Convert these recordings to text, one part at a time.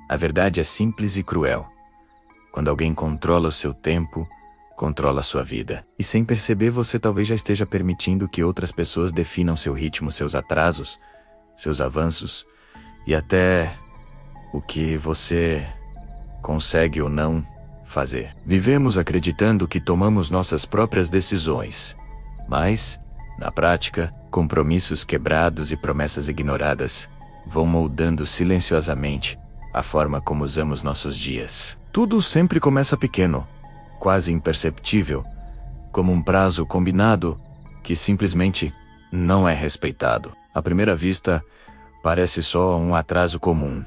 A verdade é simples e cruel. Quando alguém controla o seu tempo, controla a sua vida. E sem perceber, você talvez já esteja permitindo que outras pessoas definam seu ritmo, seus atrasos, seus avanços e até o que você consegue ou não fazer. Vivemos acreditando que tomamos nossas próprias decisões, mas, na prática, compromissos quebrados e promessas ignoradas vão moldando silenciosamente a forma como usamos nossos dias. Tudo sempre começa pequeno, quase imperceptível, como um prazo combinado que simplesmente não é respeitado. À primeira vista, parece só um atraso comum,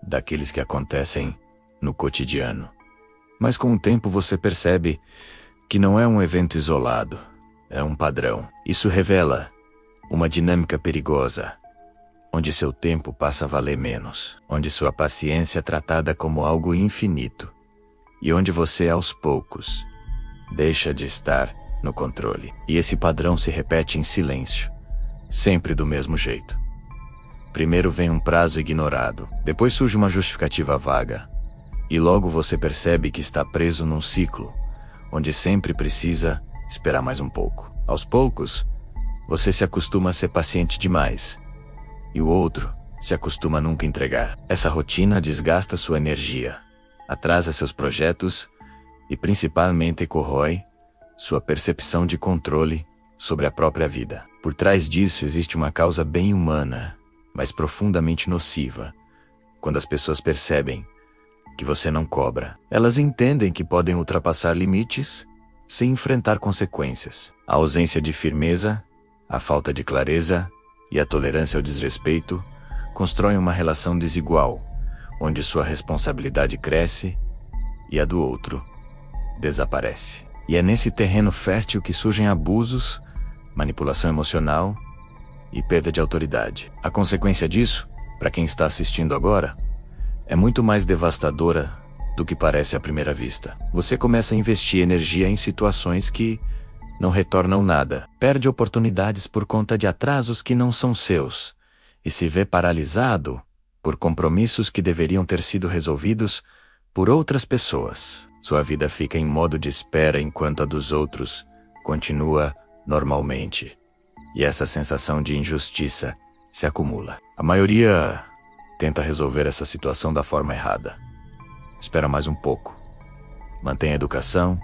daqueles que acontecem no cotidiano. Mas com o tempo você percebe que não é um evento isolado, é um padrão. Isso revela uma dinâmica perigosa, onde seu tempo passa a valer menos, onde sua paciência é tratada como algo infinito, e onde você, aos poucos, deixa de estar no controle. E esse padrão se repete em silêncio, sempre do mesmo jeito. Primeiro vem um prazo ignorado, depois surge uma justificativa vaga, e logo você percebe que está preso num ciclo, onde sempre precisa esperar mais um pouco. Aos poucos, você se acostuma a ser paciente demais, e o outro se acostuma a nunca entregar. Essa rotina desgasta sua energia, atrasa seus projetos e principalmente corrói sua percepção de controle sobre a própria vida. Por trás disso existe uma causa bem humana, mas profundamente nociva. Quando as pessoas percebem que você não cobra, elas entendem que podem ultrapassar limites sem enfrentar consequências. A ausência de firmeza, a falta de clareza e a tolerância ao desrespeito constroem uma relação desigual, onde sua responsabilidade cresce e a do outro desaparece. E é nesse terreno fértil que surgem abusos, manipulação emocional e perda de autoridade. A consequência disso, para quem está assistindo agora, é muito mais devastadora do que parece à primeira vista. Você começa a investir energia em situações que não retornam nada, perde oportunidades por conta de atrasos que não são seus, e se vê paralisado por compromissos que deveriam ter sido resolvidos por outras pessoas. Sua vida fica em modo de espera enquanto a dos outros continua normalmente. E essa sensação de injustiça se acumula. A maioria tenta resolver essa situação da forma errada. Espera mais um pouco. Mantém a educação,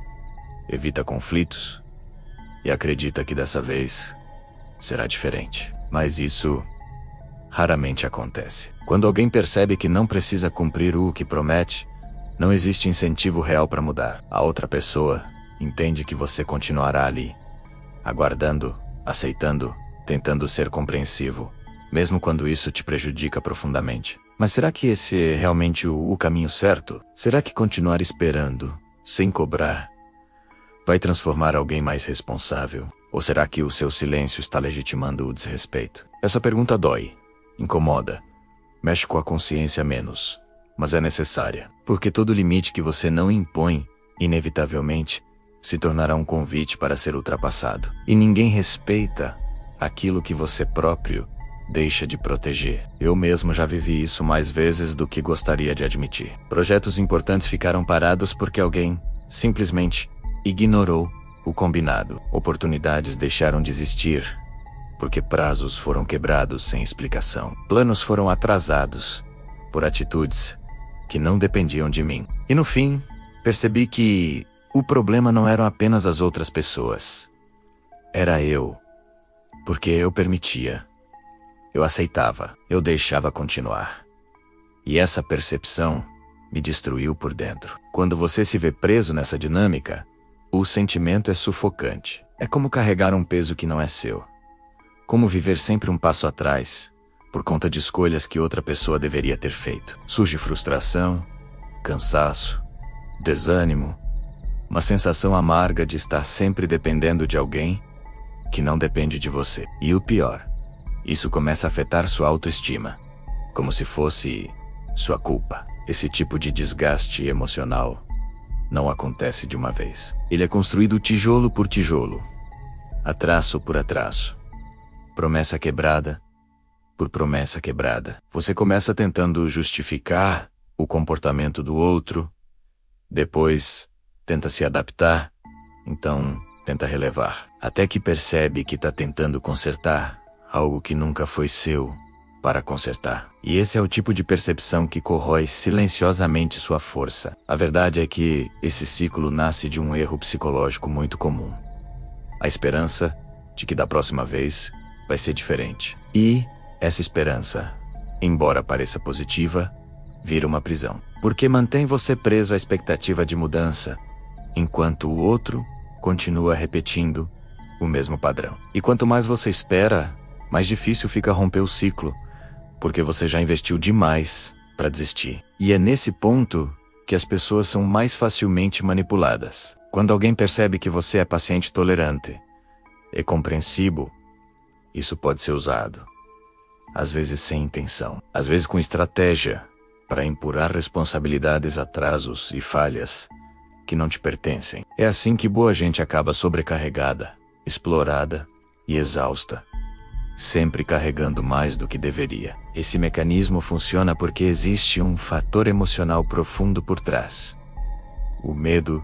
evita conflitos e acredita que dessa vez será diferente. Mas isso raramente acontece. Quando alguém percebe que não precisa cumprir o que promete, não existe incentivo real para mudar. A outra pessoa entende que você continuará ali, aguardando, aceitando, tentando ser compreensivo, mesmo quando isso te prejudica profundamente. Mas será que esse é realmente o caminho certo? Será que continuar esperando, sem cobrar, vai transformar alguém mais responsável? Ou será que o seu silêncio está legitimando o desrespeito? Essa pergunta dói, incomoda, mexe com a consciência menos, mas é necessária. Porque todo limite que você não impõe, inevitavelmente, se tornará um convite para ser ultrapassado. E ninguém respeita aquilo que você próprio deixa de proteger. Eu mesmo já vivi isso mais vezes do que gostaria de admitir. Projetos importantes ficaram parados porque alguém simplesmente ignorou o combinado. Oportunidades deixaram de existir porque prazos foram quebrados sem explicação. Planos foram atrasados por atitudes que não dependiam de mim. E no fim, percebi que o problema não eram apenas as outras pessoas. Era eu. Porque eu permitia. Eu aceitava. Eu deixava continuar. E essa percepção me destruiu por dentro. Quando você se vê preso nessa dinâmica, o sentimento é sufocante. É como carregar um peso que não é seu. Como viver sempre um passo atrás, por conta de escolhas que outra pessoa deveria ter feito. Surge frustração, cansaço, desânimo, uma sensação amarga de estar sempre dependendo de alguém que não depende de você. E o pior, isso começa a afetar sua autoestima, como se fosse sua culpa. Esse tipo de desgaste emocional não acontece de uma vez. Ele é construído tijolo por tijolo, atraso por atraso, promessa quebrada por promessa quebrada. Você começa tentando justificar o comportamento do outro, depois tenta se adaptar, então tenta relevar, até que percebe que está tentando consertar algo que nunca foi seu para consertar. E esse é o tipo de percepção que corrói silenciosamente sua força. A verdade é que esse ciclo nasce de um erro psicológico muito comum: a esperança de que da próxima vez vai ser diferente. E essa esperança, embora pareça positiva, vira uma prisão, porque mantém você preso à expectativa de mudança, enquanto o outro continua repetindo o mesmo padrão. E quanto mais você espera, mais difícil fica romper o ciclo, porque você já investiu demais para desistir. E é nesse ponto que as pessoas são mais facilmente manipuladas. Quando alguém percebe que você é paciente e tolerante e compreensivo, isso pode ser usado, às vezes sem intenção, às vezes com estratégia, para empurrar responsabilidades, atrasos e falhas que não te pertencem. É assim que boa gente acaba sobrecarregada, explorada e exausta, sempre carregando mais do que deveria. Esse mecanismo funciona porque existe um fator emocional profundo por trás: o medo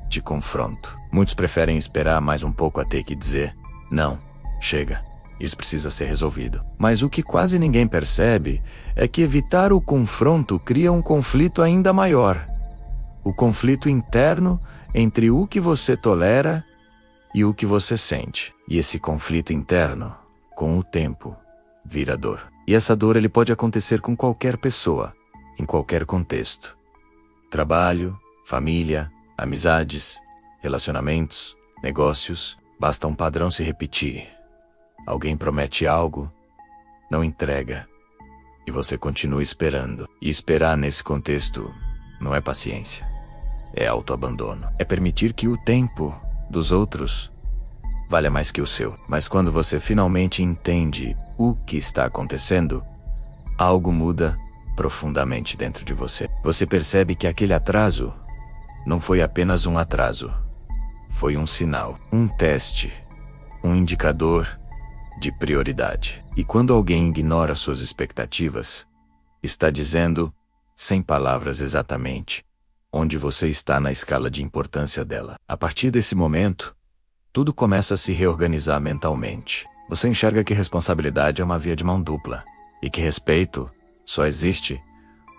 de confronto. Muitos preferem esperar mais um pouco até que dizer: não, chega, isso precisa ser resolvido. Mas o que quase ninguém percebe é que evitar o confronto cria um conflito ainda maior. O conflito interno entre o que você tolera e o que você sente. E esse conflito interno, com o tempo, vira dor. E essa dor ele pode acontecer com qualquer pessoa, em qualquer contexto: trabalho, família, amizades, relacionamentos, negócios. Basta um padrão se repetir. Alguém promete algo, não entrega, e você continua esperando. E esperar nesse contexto não é paciência, é autoabandono. É permitir que o tempo dos outros valha mais que o seu. Mas quando você finalmente entende o que está acontecendo, algo muda profundamente dentro de você. Você percebe que aquele atraso não foi apenas um atraso, foi um sinal, um teste, um indicador de prioridade. E quando alguém ignora suas expectativas, está dizendo, sem palavras exatamente, onde você está na escala de importância dela. A partir desse momento, tudo começa a se reorganizar mentalmente. Você enxerga que responsabilidade é uma via de mão dupla, e que respeito só existe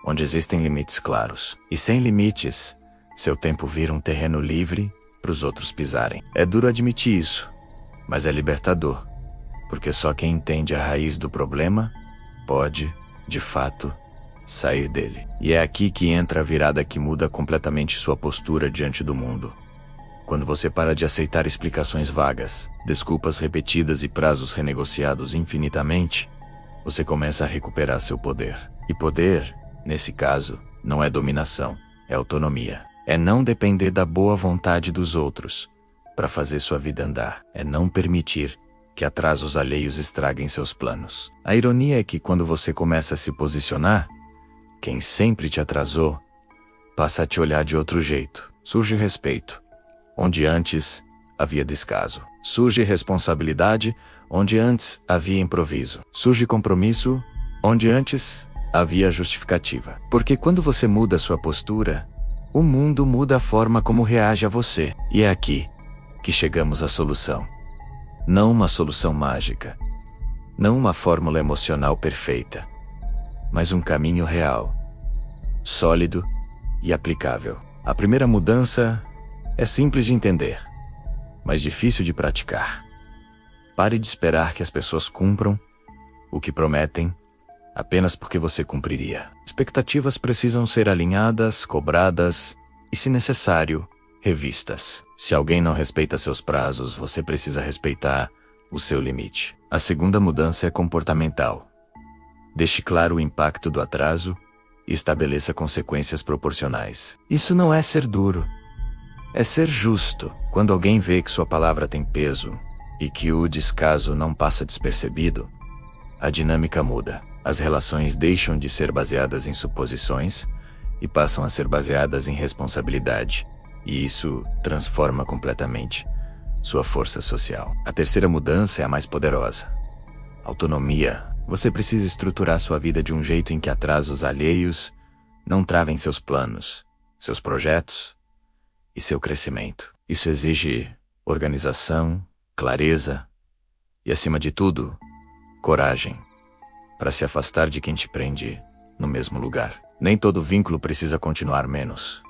onde existem limites claros. E sem limites, seu tempo vira um terreno livre para os outros pisarem. É duro admitir isso, mas é libertador, porque só quem entende a raiz do problema pode, de fato, sair dele. E é aqui que entra a virada que muda completamente sua postura diante do mundo. Quando você para de aceitar explicações vagas, desculpas repetidas e prazos renegociados infinitamente, você começa a recuperar seu poder. E poder, nesse caso, não é dominação, é autonomia. É não depender da boa vontade dos outros para fazer sua vida andar. É não permitir que atrasos alheios estraguem seus planos. A ironia é que quando você começa a se posicionar, quem sempre te atrasou passa a te olhar de outro jeito. Surge respeito onde antes havia descaso. Surge responsabilidade onde antes havia improviso. Surge compromisso onde antes havia justificativa. Porque quando você muda sua postura, o mundo muda a forma como reage a você. E é aqui que chegamos à solução. Não uma solução mágica, não uma fórmula emocional perfeita, mas um caminho real, sólido e aplicável. A primeira mudança é simples de entender, mas difícil de praticar. Pare de esperar que as pessoas cumpram o que prometem apenas porque você cumpriria. Expectativas precisam ser alinhadas, cobradas e, se necessário, revistas. Se alguém não respeita seus prazos, você precisa respeitar o seu limite. A segunda mudança é comportamental. Deixe claro o impacto do atraso e estabeleça consequências proporcionais. Isso não é ser duro, é ser justo. Quando alguém vê que sua palavra tem peso e que o descaso não passa despercebido, a dinâmica muda. As relações deixam de ser baseadas em suposições e passam a ser baseadas em responsabilidade. E isso transforma completamente sua força social. A terceira mudança é a mais poderosa: autonomia. Você precisa estruturar sua vida de um jeito em que atrasos alheios não travem seus planos, seus projetos e seu crescimento. Isso exige organização, clareza e, acima de tudo, coragem para se afastar de quem te prende no mesmo lugar. Nem todo vínculo precisa continuar menos.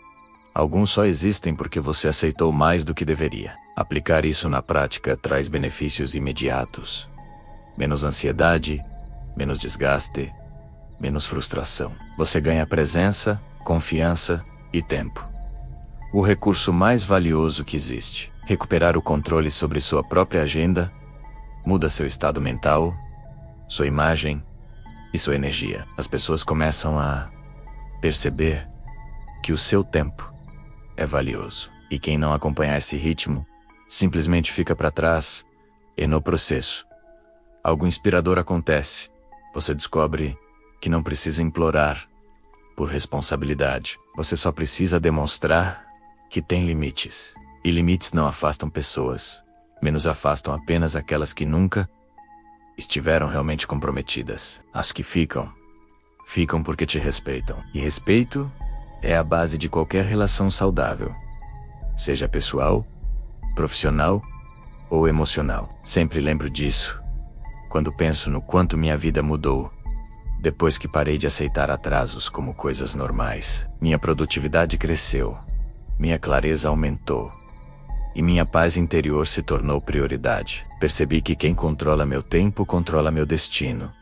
Alguns só existem porque você aceitou mais do que deveria. Aplicar isso na prática traz benefícios imediatos. Menos ansiedade, menos desgaste, menos frustração. Você ganha presença, confiança e tempo. O recurso mais valioso que existe. Recuperar o controle sobre sua própria agenda muda seu estado mental, sua imagem e sua energia. As pessoas começam a perceber que o seu tempo é valioso. E quem não acompanhar esse ritmo simplesmente fica para trás e, no processo, algo inspirador acontece. Você descobre que não precisa implorar por responsabilidade. Você só precisa demonstrar que tem limites. E limites não afastam pessoas, menos afastam apenas aquelas que nunca estiveram realmente comprometidas. As que ficam porque te respeitam. E respeito é a base de qualquer relação saudável, seja pessoal, profissional ou emocional. Sempre lembro disso quando penso no quanto minha vida mudou depois que parei de aceitar atrasos como coisas normais. Minha produtividade cresceu, minha clareza aumentou e minha paz interior se tornou prioridade. Percebi que quem controla meu tempo controla meu destino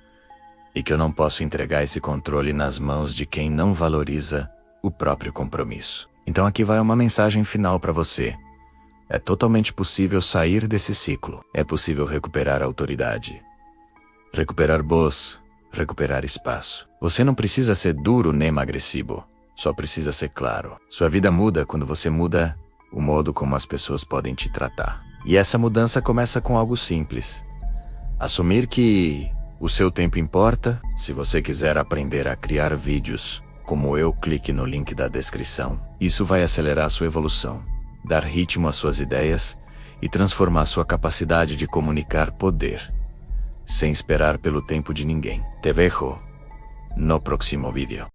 e que eu não posso entregar esse controle nas mãos de quem não valoriza o próprio compromisso. Então aqui vai uma mensagem final para você. É totalmente possível sair desse ciclo. É possível recuperar a autoridade, recuperar voz, recuperar espaço. Você não precisa ser duro nem agressivo, só precisa ser claro. Sua vida muda quando você muda o modo como as pessoas podem te tratar. E essa mudança começa com algo simples. Assumir que o seu tempo importa. Se você quiser aprender a criar vídeos como eu, clique no link da descrição. Isso vai acelerar sua evolução, dar ritmo às suas ideias e transformar sua capacidade de comunicar poder, sem esperar pelo tempo de ninguém. Te vejo no próximo vídeo.